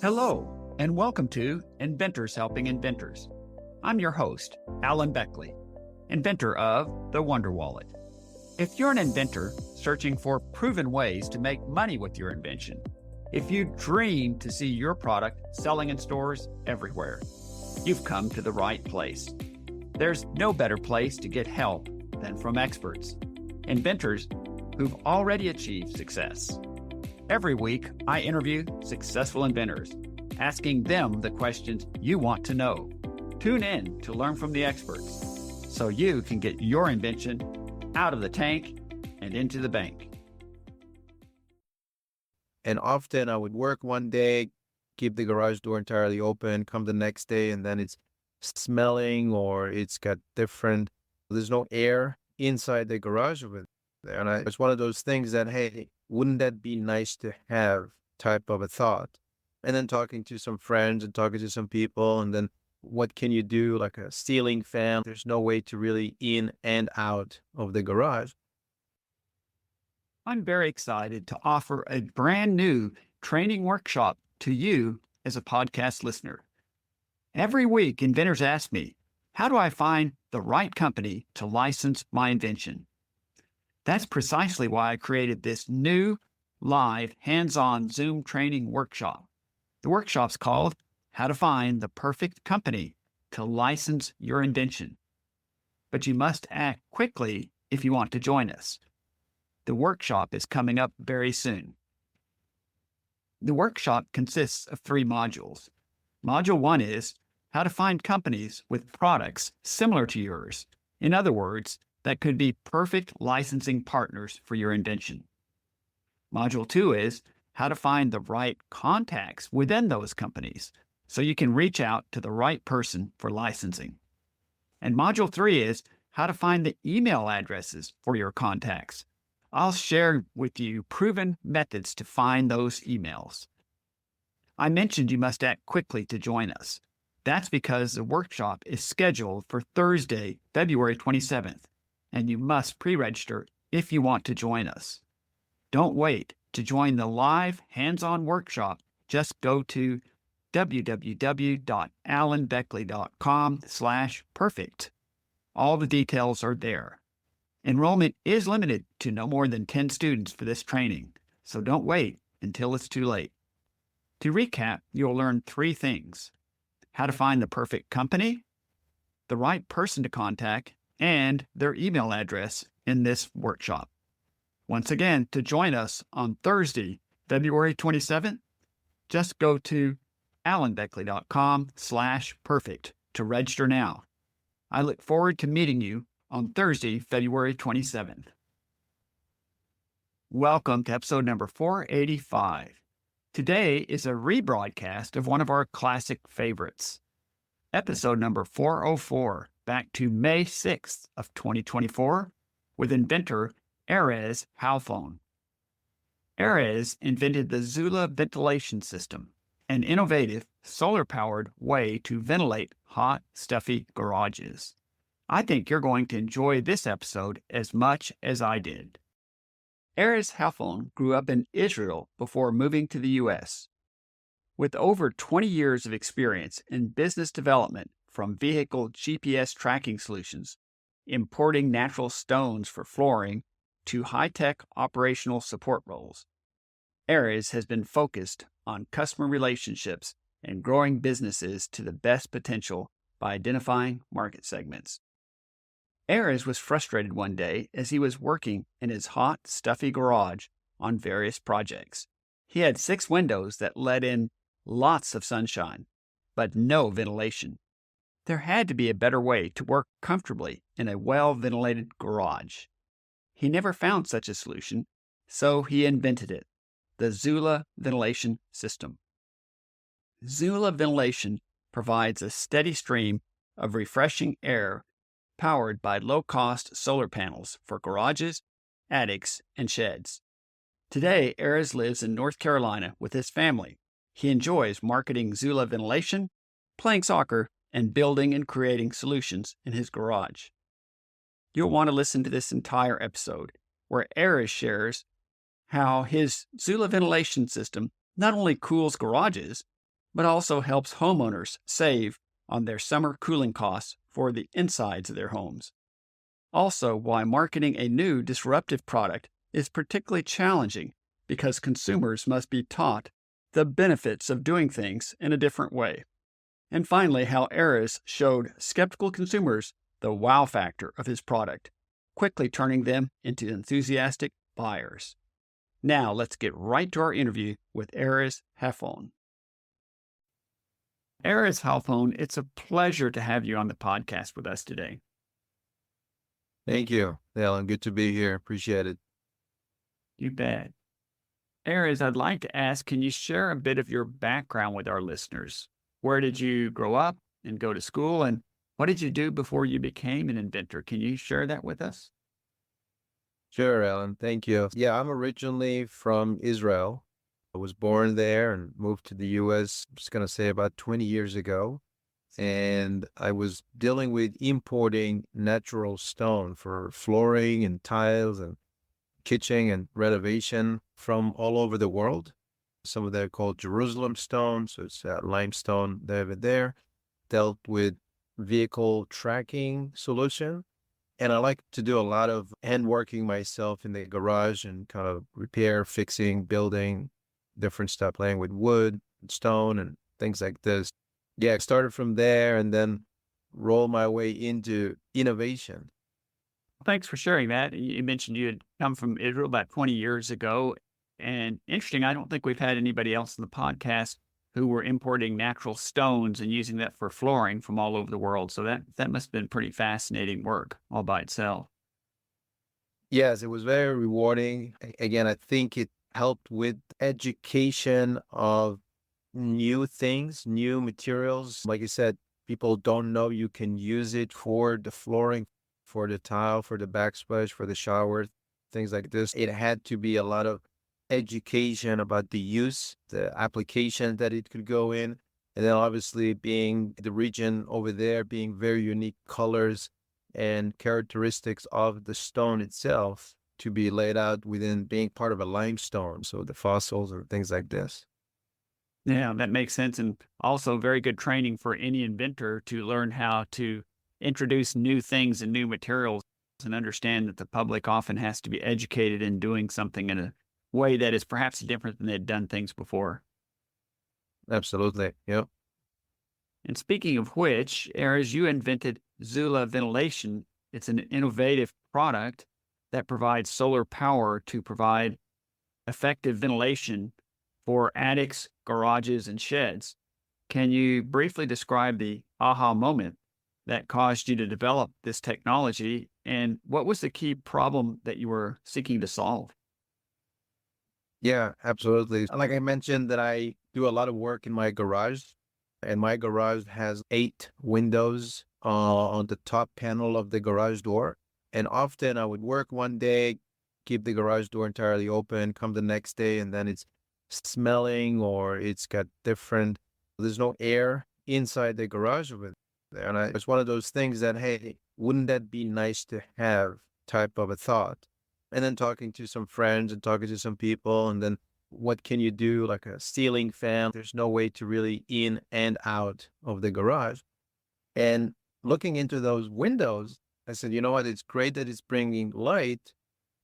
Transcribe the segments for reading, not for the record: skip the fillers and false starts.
Hello, and welcome to Inventors Helping Inventors. I'm your host, Alan Beckley, inventor of the Wonder Wallet. If you're an inventor searching for proven ways to make money with your invention, if you dream to see your product selling in stores everywhere, you've come to the right place. There's no better place to get help than from experts, inventors who've already achieved success. Every week, I interview successful inventors, asking them the questions you want to know. Tune in to learn from the experts so you can get your invention out of the tank and into the bank. And often I would work one day, keep the garage door entirely open, come the next day, and then it's smelling or it's got there's no air inside the garage over there. And it's one of those things that, hey, wouldn't that be nice to have type of a thought? And then talking to some friends and talking to some people, and then what can you do? Like a ceiling fan. There's no way to really in and out of the garage. I'm very excited to offer a brand new training workshop to you as a podcast listener. Every week, inventors ask me, how do I find the right company to license my invention? That's precisely why I created this new, live, hands-on Zoom training workshop. The workshop's called How to Find the Perfect Company to License Your Invention. But you must act quickly if you want to join us. The workshop is coming up very soon. The workshop consists of 3 modules. Module 1 is how to find companies with products similar to yours. In other words, that could be perfect licensing partners for your invention. Module 2 is how to find the right contacts within those companies so you can reach out to the right person for licensing. And Module 3 is how to find the email addresses for your contacts. I'll share with you proven methods to find those emails. I mentioned you must act quickly to join us. That's because the workshop is scheduled for Thursday, February 27th. And you must pre-register if you want to join us. Don't wait. To join the live hands-on workshop, just go to www.alanbeckley.com/perfect. All the details are there. Enrollment is limited to no more than 10 students for this training, so don't wait until it's too late. To recap, you'll learn 3 things: how to find the perfect company, the right person to contact, and their email address in this workshop. Once again, to join us on Thursday, February 27th, just go to alanbeckley.com/perfect to register now. I look forward to meeting you on Thursday, February 27th. Welcome to episode number 485. Today is a rebroadcast of one of our classic favorites. Episode number 404, back to May 6th of 2024, with inventor Erez Halfon. Erez invented the Zula Ventilation system, an innovative solar-powered way to ventilate hot, stuffy garages. I think you're going to enjoy this episode as much as I did. Erez Halfon grew up in Israel before moving to the U.S. With over 20 years of experience in business development, from vehicle GPS tracking solutions, importing natural stones for flooring, to high-tech operational support roles, Erez has been focused on customer relationships and growing businesses to the best potential by identifying market segments. Erez was frustrated one day as he was working in his hot, stuffy garage on various projects. He had 6 windows that let in lots of sunshine, but no ventilation. There had to be a better way to work comfortably in a well-ventilated garage. He never found such a solution, so he invented it, the Zula Ventilation system. Zula Ventilation provides a steady stream of refreshing air powered by low-cost solar panels for garages, attics, and sheds. Today, Erez lives in North Carolina with his family. He enjoys marketing Zula Ventilation, playing soccer, and building and creating solutions in his garage. You'll want to listen to this entire episode, where Erez shares how his Zula ventilation system not only cools garages, but also helps homeowners save on their summer cooling costs for the insides of their homes. Also, why marketing a new disruptive product is particularly challenging because consumers must be taught the benefits of doing things in a different way. And finally, how Erez showed skeptical consumers the wow factor of his product, quickly turning them into enthusiastic buyers. Now, let's get right to our interview with Erez Halfon. Erez Halfon, it's a pleasure to have you on the podcast with us today. Thank you, Alan. Good to be here. Appreciate it. You bet. Erez, I'd like to ask, can you share a bit of your background with our listeners? Where did you grow up and go to school, and what did you do before you became an inventor? Can you share that with us? Sure, Alan. Thank you. Yeah, I'm originally from Israel. I was born there and moved to the US, I'm just going to say about 20 years ago. And I was dealing with importing natural stone for flooring and tiles and kitchen and renovation from all over the world. Some of them are called Jerusalem stone, so it's limestone over there. Dealt with vehicle tracking solution. And I like to do a lot of hand working myself in the garage and kind of repair, fixing, building different stuff, playing with wood and stone and things like this. Yeah, I started from there and then rolled my way into innovation. Thanks for sharing that. You mentioned you had come from Israel about 20 years ago. And interesting, I don't think we've had anybody else in the podcast who were importing natural stones and using that for flooring from all over the world. So that must have been pretty fascinating work all by itself. Yes, it was very rewarding. Again, I think it helped with education of new things, new materials. Like you said, people don't know you can use it for the flooring, for the tile, for the backsplash, for the shower, things like this. It had to be a lot of education about the use, the application that it could go in. And then obviously being the region over there, being very unique colors and characteristics of the stone itself to be laid out within being part of a limestone. So the fossils or things like this. Yeah, that makes sense. And also very good training for any inventor to learn how to introduce new things and new materials and understand that the public often has to be educated in doing something in a way that is perhaps different than they'd done things before. Absolutely. Yep. And speaking of which, Erez, you invented Zula Ventilation. It's an innovative product that provides solar power to provide effective ventilation for attics, garages, and sheds. Can you briefly describe the aha moment that caused you to develop this technology, and what was the key problem that you were seeking to solve? Yeah, absolutely. Like I mentioned that I do a lot of work in my garage, and my garage has 8 windows on the top panel of the garage door. And often I would work one day, keep the garage door entirely open, come the next day, and then it's smelling or it's got different, there's no air inside the garage over there. And it's one of those things that, hey, wouldn't that be nice to have type of a thought? And then talking to some friends and talking to some people, and then what can you do? Like a ceiling fan. There's no way to really in and out of the garage. And looking into those windows, I said, you know what? It's great that it's bringing light,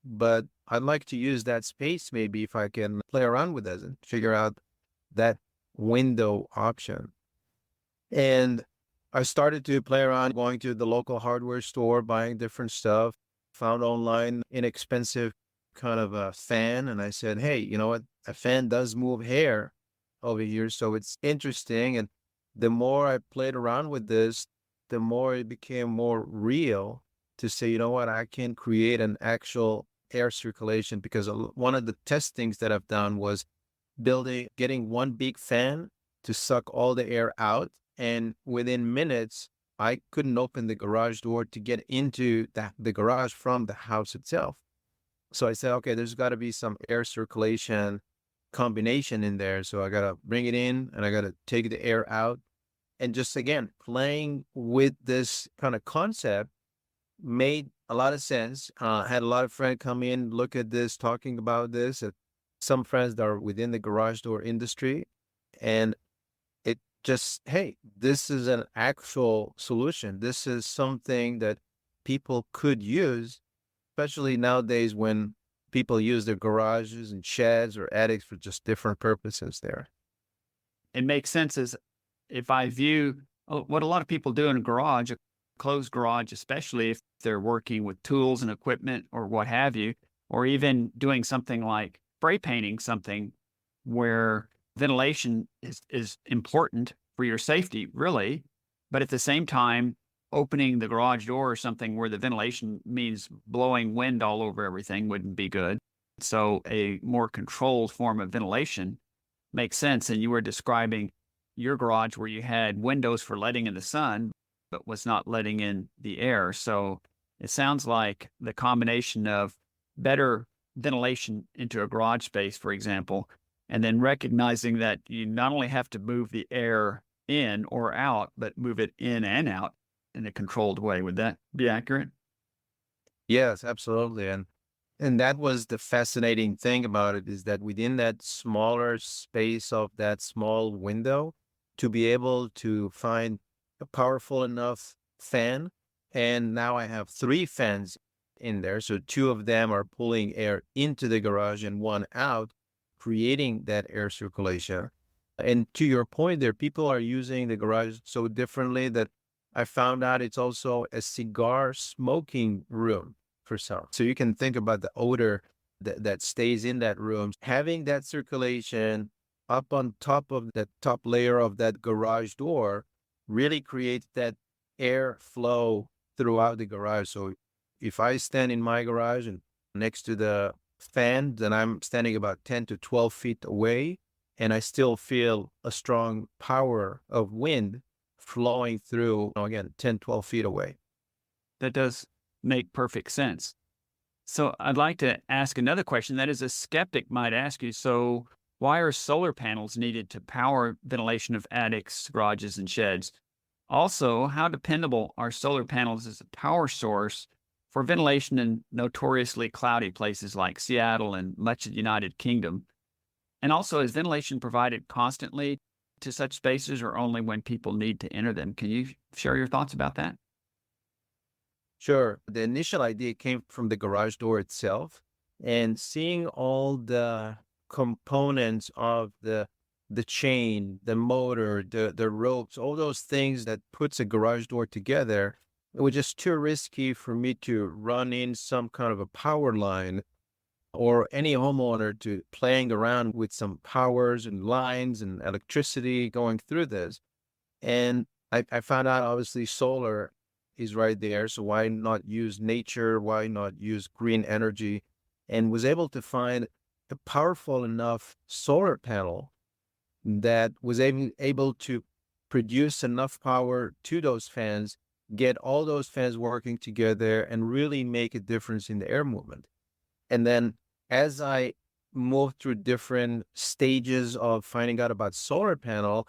but I'd like to use that space maybe if I can play around with this and figure out that window option. And I started to play around going to the local hardware store, buying different stuff, found online inexpensive kind of a fan. And I said, hey, you know what? A fan does move hair over here. So it's interesting. And the more I played around with this, the more it became more real to say, you know what? I can create an actual air circulation because one of the testings that I've done was getting one big fan to suck all the air out. And within minutes, I couldn't open the garage door to get into the garage from the house itself. So I said, okay, there's got to be some air circulation combination in there. So I got to bring it in and I got to take the air out. And just again, playing with this kind of concept made a lot of sense. Had a lot of friends come in, look at this, talking about this. Some friends that are within the garage door industry. And just, hey, this is an actual solution. This is something that people could use, especially nowadays when people use their garages and sheds or attics for just different purposes there. It makes sense as if I view what a lot of people do in a garage, a closed garage, especially if they're working with tools and equipment or what have you, or even doing something like spray painting something where ventilation is important for your safety, really. But at the same time, opening the garage door or something where the ventilation means blowing wind all over everything wouldn't be good. So a more controlled form of ventilation makes sense. And you were describing your garage where you had windows for letting in the sun, but was not letting in the air. So it sounds like the combination of better ventilation into a garage space, for example, and then recognizing that you not only have to move the air in or out, but move it in and out in a controlled way. Would that be accurate? Yes, absolutely. And that was the fascinating thing about it, is that within that smaller space of that small window, to be able to find a powerful enough fan. And now I have three fans in there. So two of them are pulling air into the garage and one out, creating that air circulation. And to your point there, people are using the garage so differently that I found out it's also a cigar smoking room for some. So you can think about the odor that stays in that room. Having that circulation up on top of that top layer of that garage door really creates that air flow throughout the garage. So if I stand in my garage and next to the fan, then I'm standing about 10 to 12 feet away, and I still feel a strong power of wind flowing through, again, 10, 12 feet away. That does make perfect sense. So I'd like to ask another question that is a skeptic might ask you. So why are solar panels needed to power ventilation of attics, garages, and sheds? Also, how dependable are solar panels as a power source for ventilation in notoriously cloudy places like Seattle and much of the United Kingdom? And also, is ventilation provided constantly to such spaces or only when people need to enter them? Can you share your thoughts about that? Sure. The initial idea came from the garage door itself, and seeing all the components of the chain, the motor, the ropes, all those things that puts a garage door together, it was just too risky for me to run in some kind of a power line, or any homeowner to playing around with some powers and lines and electricity going through this. And I found out obviously solar is right there. So why not use nature? Why not use green energy? And was able to find a powerful enough solar panel that was able to produce enough power to those fans, get all those fans working together, and really make a difference in the air movement. And then as I moved through different stages of finding out about solar panel,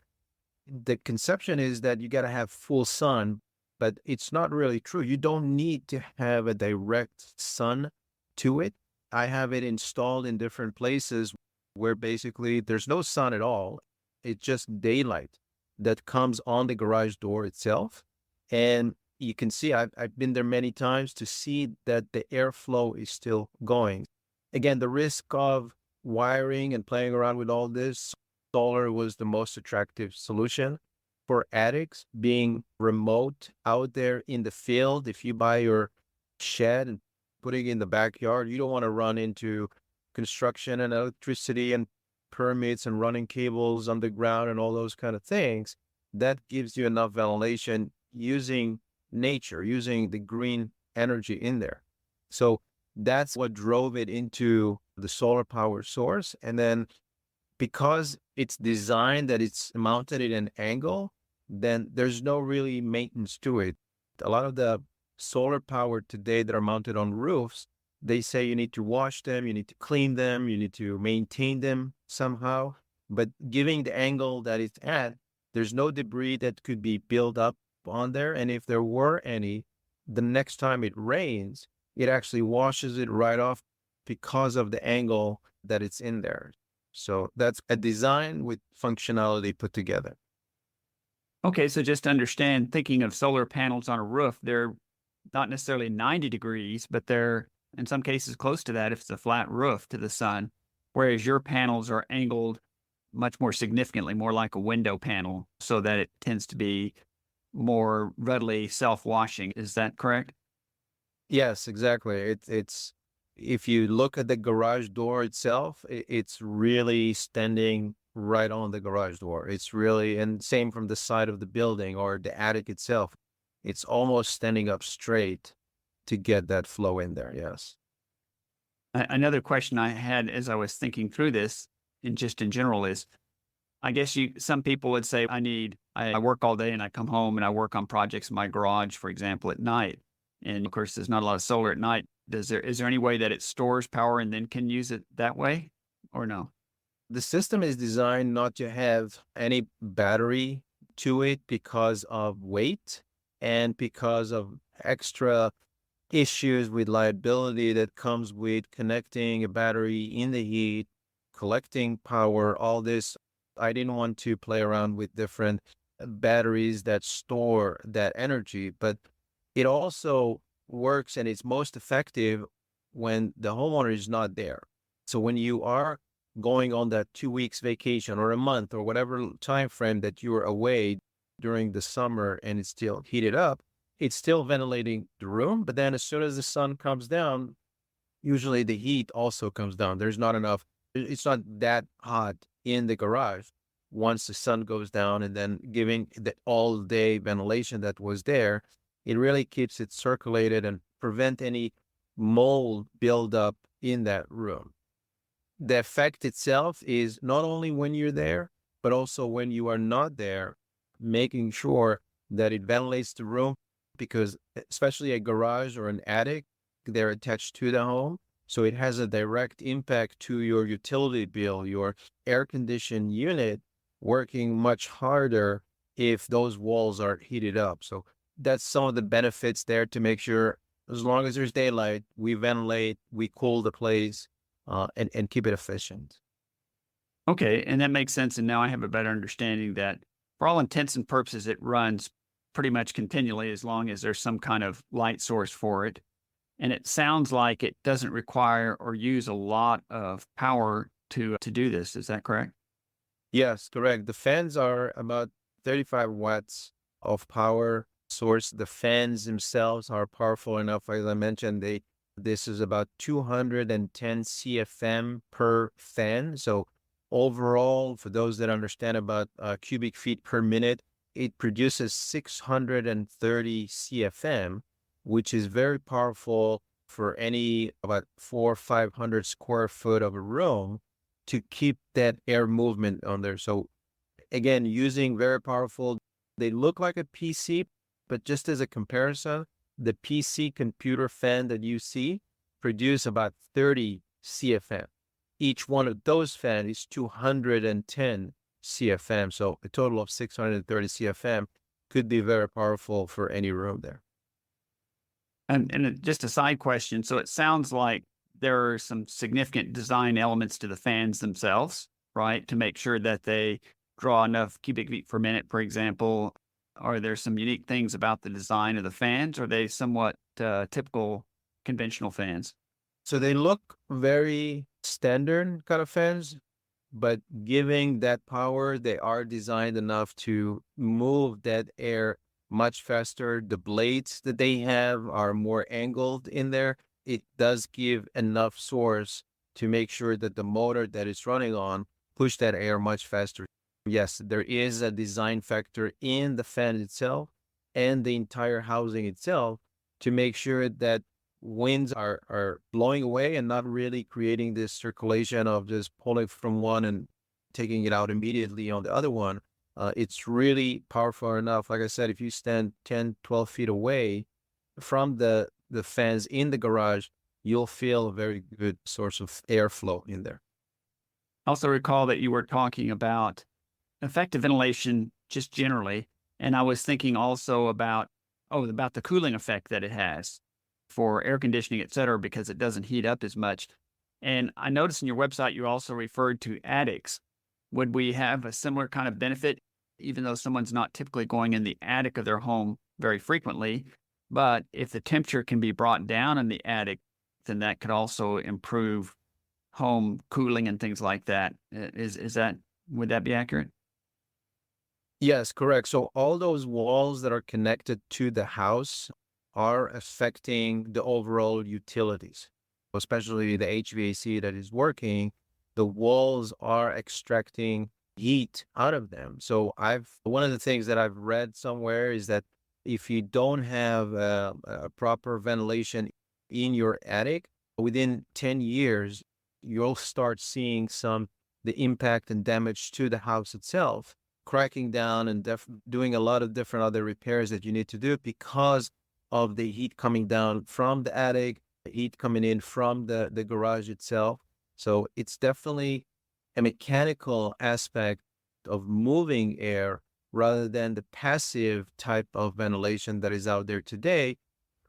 the conception is that you got to have full sun, but it's not really true. You don't need to have a direct sun to it. I have it installed in different places where basically there's no sun at all. It's just daylight that comes on the garage door itself. And you can see, I've been there many times to see that the airflow is still going. Again, the risk of wiring and playing around with all this, solar was the most attractive solution for attics, being remote out there in the field. If you buy your shed and putting it in the backyard, you don't want to run into construction and electricity and permits and running cables underground and all those kind of things. That gives you enough ventilation using nature, using the green energy in there. So that's what drove it into the solar power source. And then because it's designed that it's mounted at an angle, then there's no really maintenance to it. A lot of the solar power today that are mounted on roofs, they say you need to wash them, you need to clean them, you need to maintain them somehow. But giving the angle that it's at, there's no debris that could be built up on there. And if there were any, the next time it rains, it actually washes it right off because of the angle that it's in there. So that's a design with functionality put together. Okay, so just to understand, thinking of solar panels on a roof, they're not necessarily 90 degrees, but they're in some cases close to that if it's a flat roof to the sun, whereas your panels are angled much more significantly, more like a window panel, so that it tends to be more readily self-washing. Is that correct? Yes, exactly. It's if you look at the garage door itself, it's really standing right on the garage door. It's really, and same from the side of the building or the attic itself. It's almost standing up straight to get that flow in there. Yes. Another question I had as I was thinking through this, and just in general, is I guess some people would say I work all day and I come home and I work on projects in my garage, for example, at night. And of course, there's not a lot of solar at night. Is there any way that it stores power and then can use it that way, or no? The system is designed not to have any battery to it because of weight and because of extra issues with liability that comes with connecting a battery in the heat, collecting power, all this. I didn't want to play around with different batteries that store that energy, but it also works and it's most effective when the homeowner is not there. So when you are going on that 2 weeks vacation or a month or whatever time frame that you are away during the summer and it's still heated up, it's still ventilating the room. But then as soon as the sun comes down, usually the heat also comes down. There's not enough, it's not that hot in the garage once the sun goes down, and then giving the all day ventilation that was there, it really keeps it circulated and prevent any mold buildup in that room. The effect itself is not only when you're there, but also when you are not there, making sure that it ventilates the room, because especially a garage or an attic, they're attached to the home. So it has a direct impact to your utility bill, your air conditioned unit working much harder if those walls are heated up. So that's some of the benefits there, to make sure as long as there's daylight, we ventilate, we cool the place, and keep it efficient. Okay, and that makes sense. And now I have a better understanding that for all intents and purposes, it runs pretty much continually as long as there's some kind of light source for it. And it sounds like it doesn't require or use a lot of power to do this. Is that correct? Yes, correct. The fans are about 35 watts of power source. The fans themselves are powerful enough. As I mentioned, this is about 210 CFM per fan. So overall, for those that understand about cubic feet per minute, it produces 630 CFM, which is very powerful for any about 400 or 500 square foot of a room to keep that air movement on there. So again, using very powerful, they look like a PC, but just as a comparison, the PC computer fan that you see produce about 30 CFM. Each one of those fans is 210 CFM. So a total of 630 CFM could be very powerful for any room there. Just a side question. So it sounds like there are some significant design elements to the fans themselves, right? To make sure that they draw enough cubic feet per minute, for example. Are there some unique things about the design of the fans? Or are they somewhat typical conventional fans? So they look very standard kind of fans, but giving that power, they are designed enough to move that air much faster. The blades that they have are more angled in there. It does give enough source to make sure that the motor that it's running on push that air much faster. Yes, there is a design factor in the fan itself and the entire housing itself to make sure that winds are blowing away and not really creating this circulation of just pulling from one and taking it out immediately on the other one. It's really powerful enough. Like I said, if you stand 10, 12 feet away from the fans in the garage, you'll feel a very good source of airflow in there. Also recall that you were talking about effective ventilation just generally. And I was thinking also about the cooling effect that it has for air conditioning, et cetera, because it doesn't heat up as much. And I noticed in your website, you also referred to attics. Would we have a similar kind of benefit even though someone's not typically going in the attic of their home very frequently. But if the temperature can be brought down in the attic, then that could also improve home cooling and things like that. Is that would that be accurate? Yes, correct. So all those walls that are connected to the house are affecting the overall utilities, especially the HVAC that is working. The walls are extracting heat out of them. So one of the things that I've read somewhere is that if you don't have a proper ventilation in your attic, within 10 years, you'll start seeing the impact and damage to the house itself, cracking down and doing a lot of different other repairs that you need to do because of the heat coming down from the attic, the heat coming in from the garage itself. So it's definitely a mechanical aspect of moving air rather than the passive type of ventilation that is out there today,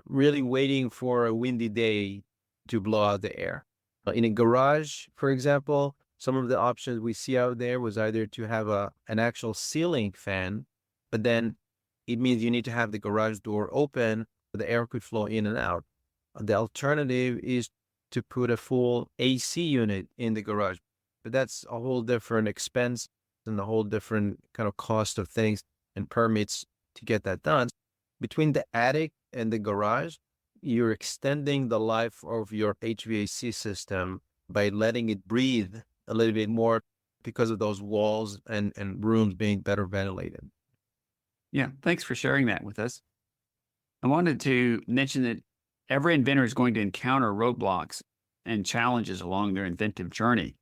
really waiting for a windy day to blow out the air. In a garage, for example, some of the options we see out there was either to have an actual ceiling fan, but then it means you need to have the garage door open so the air could flow in and out. The alternative is to put a full AC unit in the garage, but that's a whole different expense and a whole different kind of cost of things and permits to get that done. Between the attic and the garage, you're extending the life of your HVAC system by letting it breathe a little bit more because of those walls and rooms being better ventilated. Yeah, thanks for sharing that with us. I wanted to mention that every inventor is going to encounter roadblocks and challenges along their inventive journey.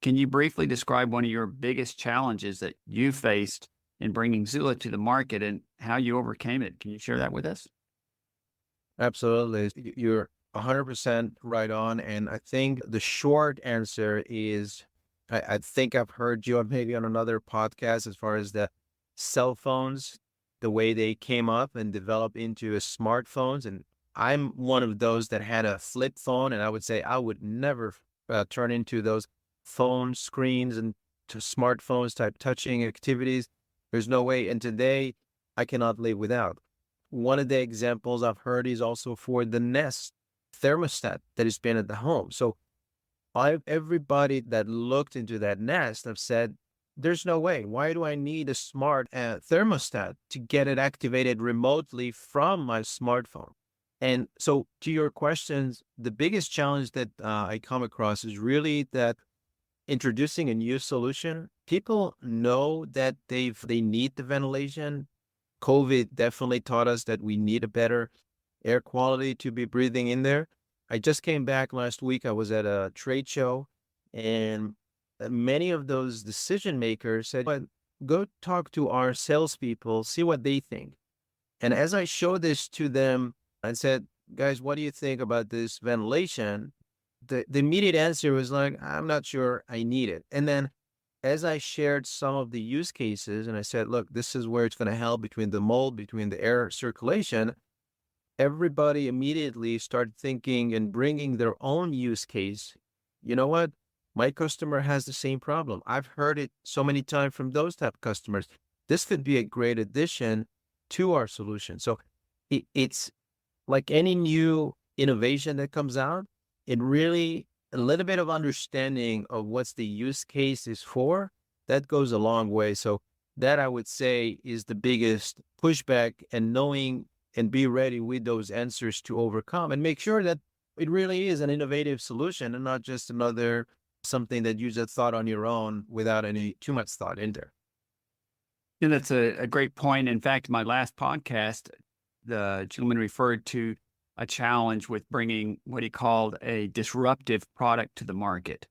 Can you briefly describe one of your biggest challenges that you faced in bringing Zula to the market and how you overcame it? Can you share that with us? Absolutely. You're 100% right on. And I think the short answer is I think I've heard you maybe on another podcast as far as the cell phones, the way they came up and developed into a smartphones. And I'm one of those that had a flip phone, and I would say I would never turn into those phone screens and to smartphones type touching activities. There's no way. And today I cannot live without. One of the examples I've heard is also for the Nest thermostat that is been at the home. So everybody that looked into that Nest have said, there's no way. Why do I need a smart thermostat to get it activated remotely from my smartphone? And so to your questions, the biggest challenge that I come across is really that introducing a new solution, people know that they need the ventilation. COVID definitely taught us that we need a better air quality to be breathing in there. I just came back last week. I was at a trade show, and many of those decision makers said, "Well, go talk to our salespeople, see what they think." And as I showed this to them, I said, "Guys, what do you think about this ventilation?" The immediate answer was like, "I'm not sure I need it." And then as I shared some of the use cases and I said, look, this is where it's going to help between the mold, between the air circulation, everybody immediately started thinking and bringing their own use case. You know what? My customer has the same problem. I've heard it so many times from those type of customers. This could be a great addition to our solution. So it's like any new innovation that comes out, it really a little bit of understanding of what's the use case is for, that goes a long way. So that I would say is the biggest pushback, and knowing and be ready with those answers to overcome and make sure that it really is an innovative solution and not just another something that you just thought on your own without any too much thought in there. Yeah, that's a great point. In fact, my last podcast, the gentleman referred to a challenge with bringing what he called a disruptive product to the market.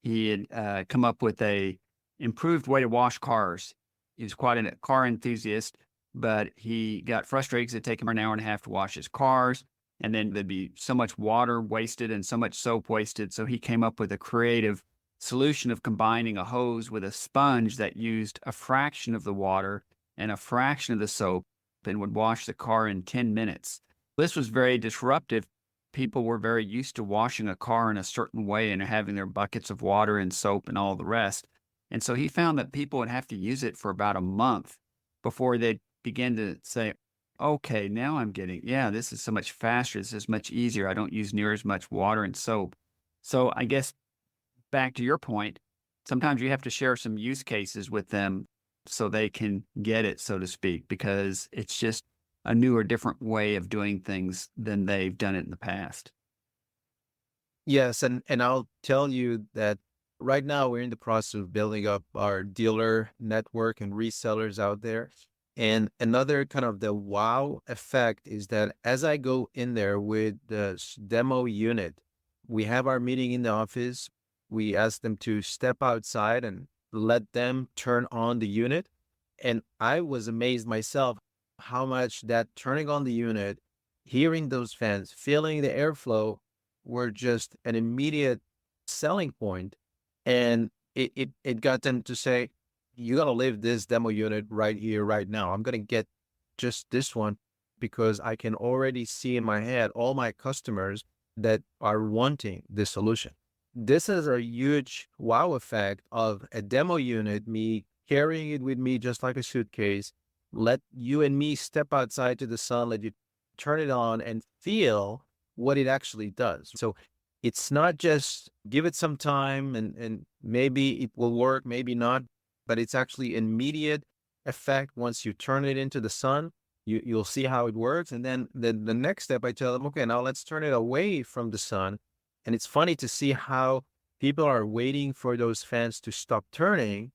He had come up with a improved way to wash cars. He was quite a car enthusiast, but he got frustrated because it'd take him an hour and a half to wash his cars. And then there'd be so much water wasted and so much soap wasted. So he came up with a creative solution of combining a hose with a sponge that used a fraction of the water and a fraction of the soap and would wash the car in 10 minutes. This was very disruptive. People were very used to washing a car in a certain way and having their buckets of water and soap and all the rest. And so he found that people would have to use it for about a month before they'd begin to say, okay, now I'm getting, yeah, this is so much faster. This is much easier. I don't use near as much water and soap. So I guess back to your point, sometimes you have to share some use cases with them so they can get it, so to speak, because it's just a new or different way of doing things than they've done it in the past. Yes, and I'll tell you that right now we're in the process of building up our dealer network and resellers out there. And another kind of the wow effect is that as I go in there with the demo unit, we have our meeting in the office. We ask them to step outside and let them turn on the unit. And I was amazed myself how much that turning on the unit, hearing those fans, feeling the airflow were just an immediate selling point. And it got them to say, you got to leave this demo unit right here, right now. I'm going to get just this one because I can already see in my head all my customers that are wanting this solution. This is a huge wow effect of a demo unit, me carrying it with me just like a suitcase. Let you and me step outside to the sun, let you turn it on and feel what it actually does. So it's not just give it some time and maybe it will work, maybe not, but it's actually immediate effect. Once you turn it into the sun, you'll see how it works. And then the next step, I tell them, okay, now let's turn it away from the sun. And it's funny to see how people are waiting for those fans to stop turning.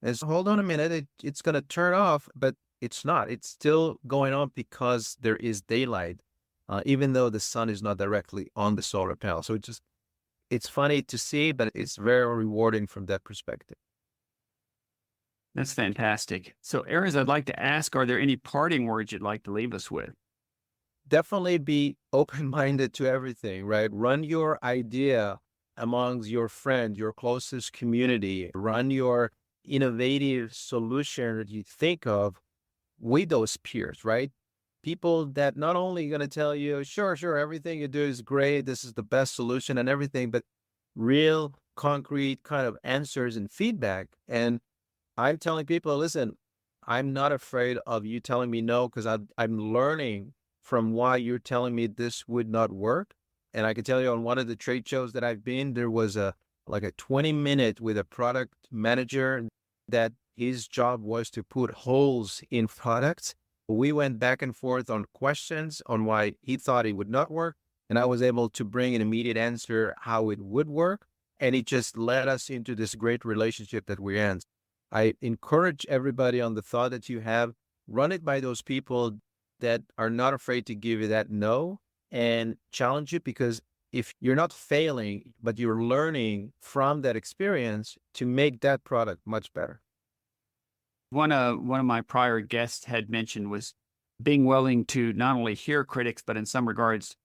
And so, hold on a minute, it's going to turn off, but it's not. It's still going on because there is daylight, even though the sun is not directly on the solar panel. So it's funny to see, but it's very rewarding from that perspective. That's fantastic. So, Erez, I'd like to ask, are there any parting words you'd like to leave us with? Definitely be open-minded to everything, right? Run your idea amongst your friends, your closest community. Run your innovative solution that you think of with those peers, right? People that not only going to tell you, sure, sure, everything you do is great, this is the best solution and everything, but real concrete kind of answers and feedback. And I'm telling people, listen, I'm not afraid of you telling me no because I'm learning from why you're telling me this would not work. And I can tell you on one of the trade shows that I've been, there was a 20-minute with a product manager that his job was to put holes in products. We went back and forth on questions on why he thought it would not work. And I was able to bring an immediate answer how it would work. And it just led us into this great relationship that we're in. I encourage everybody on the thought that you have, run it by those people that are not afraid to give you that no and challenge you, because if you're not failing, but you're learning from that experience to make that product much better. One of my prior guests had mentioned was being willing to not only hear critics, but in some regards,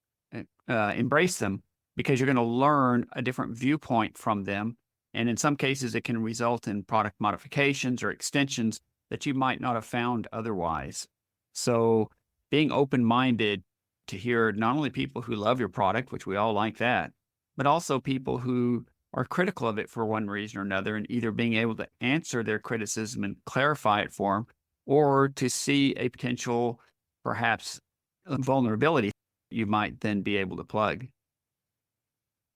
embrace them, because you're going to learn a different viewpoint from them. And in some cases, it can result in product modifications or extensions that you might not have found otherwise. So being open-minded to hear not only people who love your product, which we all like that, but also people who are critical of it for one reason or another, and either being able to answer their criticism and clarify it for them, or to see a potential, perhaps, vulnerability you might then be able to plug.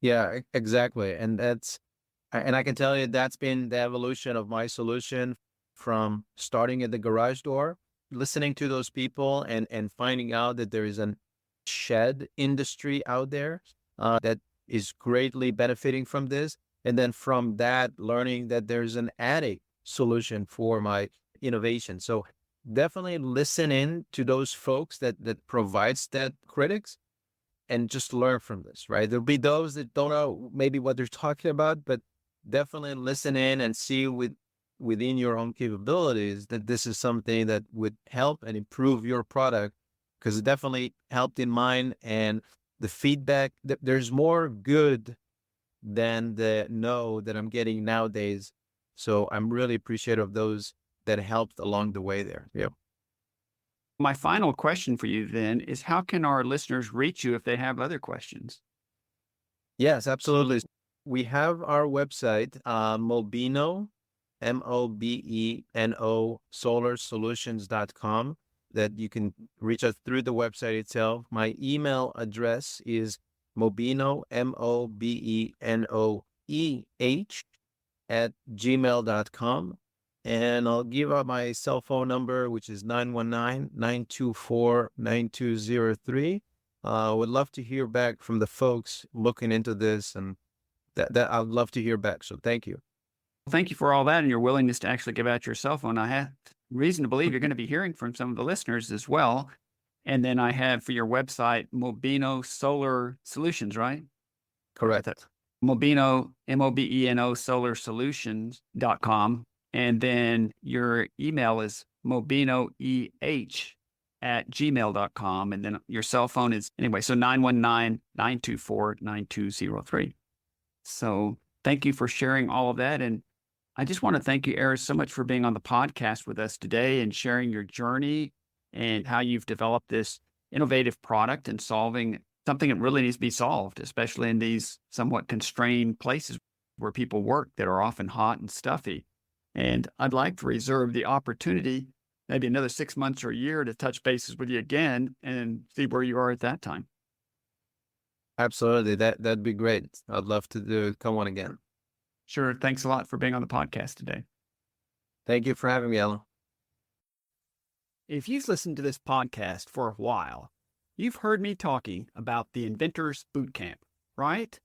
Yeah, exactly. And I can tell you that's been the evolution of my solution from starting at the garage door, listening to those people and finding out that there is a shed industry out there that is greatly benefiting from this. And then from that, learning that there's an attic solution for my innovation. So definitely listen in to those folks that provides that critics and just learn from this, right? There'll be those that don't know maybe what they're talking about, but definitely listen in and see within your own capabilities that this is something that would help and improve your product, because it definitely helped in mine. And the feedback, there's more good than the no that I'm getting nowadays. So I'm really appreciative of those that helped along the way there. Yeah. My final question for you then is, how can our listeners reach you if they have other questions? Yes, absolutely. We have our website, Molbino, MOBENO solarsolutions.com, that you can reach us through the website itself. My email address is Mobeno, MOBENOEH @gmail.com. And I'll give out my cell phone number, which is 919-924-9203. Would love to hear back from the folks looking into this, and that I'd love to hear back. So thank you. Thank you for all that and your willingness to actually give out your cell phone. I have reason to believe you're going to be hearing from some of the listeners as well. And then I have for your website, Mobeno Solar Solutions, right? Correct. Mobeno, MOBENO solarsolutions.com. And then your email is mobenoeh@gmail.com. And then your cell phone is, anyway, so 919-924-9203. So thank you for sharing all of that. And I just want to thank you, Erez, so much for being on the podcast with us today and sharing your journey and how you've developed this innovative product and solving something that really needs to be solved, especially in these somewhat constrained places where people work that are often hot and stuffy. And I'd like to reserve the opportunity, maybe another 6 months or a year, to touch bases with you again and see where you are at that time. Absolutely. That'd be great. I'd love to come on again. Sure. Thanks a lot for being on the podcast today. Thank you for having me, Alan. If you've listened to this podcast for a while, you've heard me talking about the Inventors Bootcamp, right?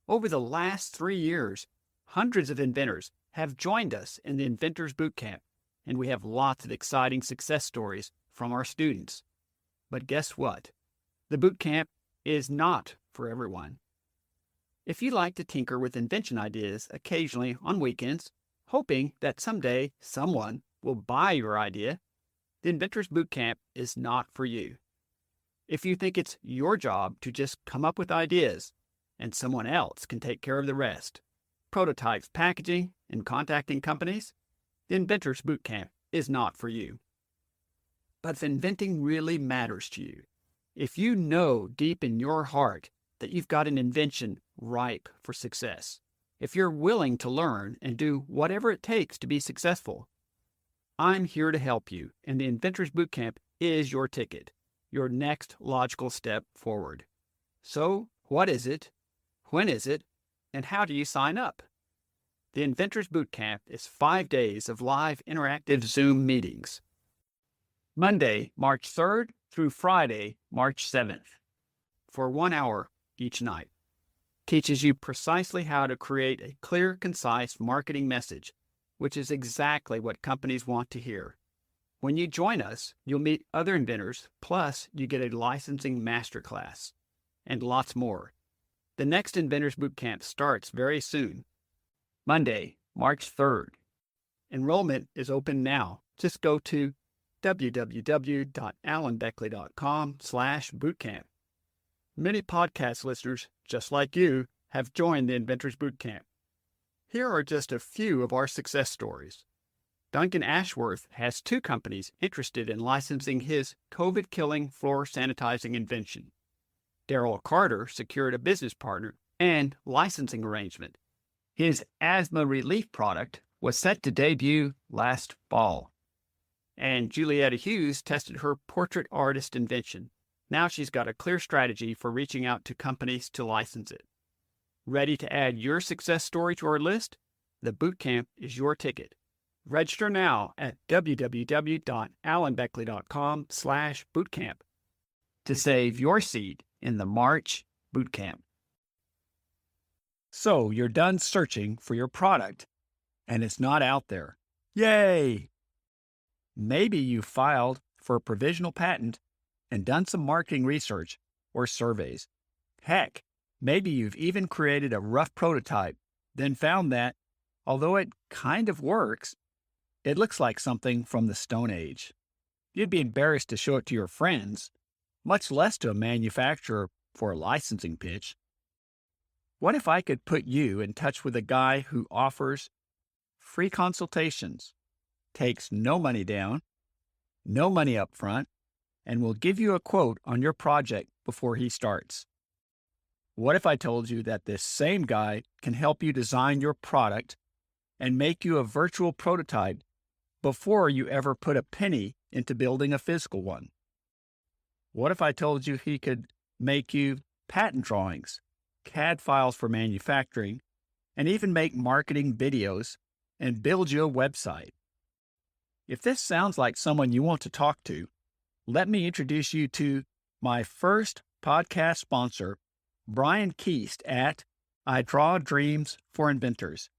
Over the last 3 years, hundreds of inventors have joined us in the Inventors Bootcamp, and we have lots of exciting success stories from our students. But guess what? The bootcamp is not for everyone. If you like to tinker with invention ideas occasionally on weekends, hoping that someday someone will buy your idea, the Inventors Bootcamp is not for you. If you think it's your job to just come up with ideas and someone else can take care of the rest, prototypes, packaging, and contacting companies, the Inventors Bootcamp is not for you. But if inventing really matters to you, if you know deep in your heart that you've got an invention ripe for success, if you're willing to learn and do whatever it takes to be successful, I'm here to help you, and the Inventors Bootcamp is your ticket, your next logical step forward. So, what is it? When is it? And how do you sign up? The Inventors Bootcamp is 5 days of live interactive Zoom meetings. Monday, March 3rd through Friday, March 7th, for 1 hour each night. Teaches you precisely how to create a clear, concise marketing message, which is exactly what companies want to hear. When you join us, you'll meet other inventors, plus you get a licensing masterclass, and lots more. The next Inventors Bootcamp starts very soon, Monday, March 3rd. Enrollment is open now. Just go to www.alanbeckley.com/bootcamp. Many podcast listeners, just like you, have joined the Inventors Bootcamp. Here are just a few of our success stories. Duncan Ashworth has 2 companies interested in licensing his COVID-killing floor sanitizing invention. Daryl Carter secured a business partner and licensing arrangement. His asthma relief product was set to debut last fall. And Julietta Hughes tested her portrait artist invention. Now she's got a clear strategy for reaching out to companies to license it. Ready to add your success story to our list? The bootcamp is your ticket. Register now at www.alanbeckley.com/bootcamp to save your seat in the March bootcamp. So you're done searching for your product, and it's not out there. Yay! Maybe you filed for a provisional patent and done some marketing research or surveys. Heck, maybe you've even created a rough prototype, then found that, although it kind of works, it looks like something from the Stone Age. You'd be embarrassed to show it to your friends, much less to a manufacturer for a licensing pitch. What if I could put you in touch with a guy who offers free consultations, takes no money down, no money up front, and will give you a quote on your project before he starts? What if I told you that this same guy can help you design your product and make you a virtual prototype before you ever put a penny into building a physical one? What if I told you he could make you patent drawings, CAD files for manufacturing, and even make marketing videos and build you a website? If this sounds like someone you want to talk to, let me introduce you to my first podcast sponsor, Brian Keast at I Draw Dreams for Inventors.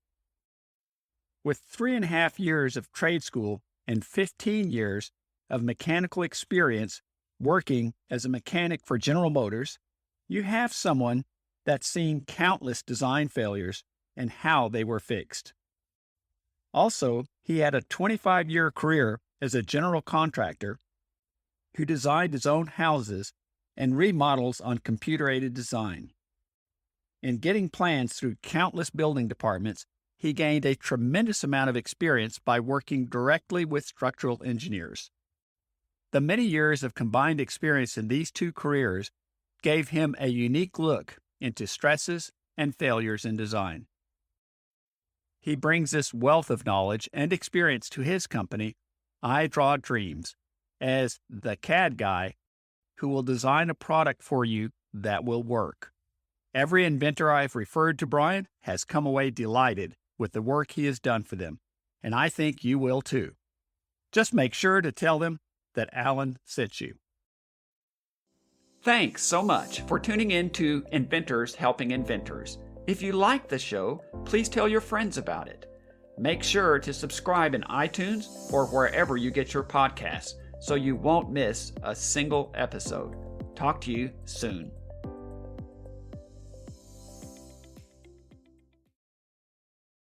With 3.5 years of trade school and 15 years of mechanical experience working as a mechanic for General Motors, you have someone that's seen countless design failures and how they were fixed. Also, he had a 25-year career as a general contractor who designed his own houses and remodels on computer-aided design. In getting plans through countless building departments, he gained a tremendous amount of experience by working directly with structural engineers. The many years of combined experience in these two careers gave him a unique look into stresses and failures in design. He brings this wealth of knowledge and experience to his company, I Draw Dreams, as the CAD guy who will design a product for you that will work. Every inventor I've referred to Brian has come away delighted with the work he has done for them, and I think you will too. Just make sure to tell them that Alan sent you. Thanks so much for tuning in to Inventors Helping Inventors. If you like the show, please tell your friends about it. Make sure to subscribe in iTunes or wherever you get your podcasts so you won't miss a single episode. Talk to you soon.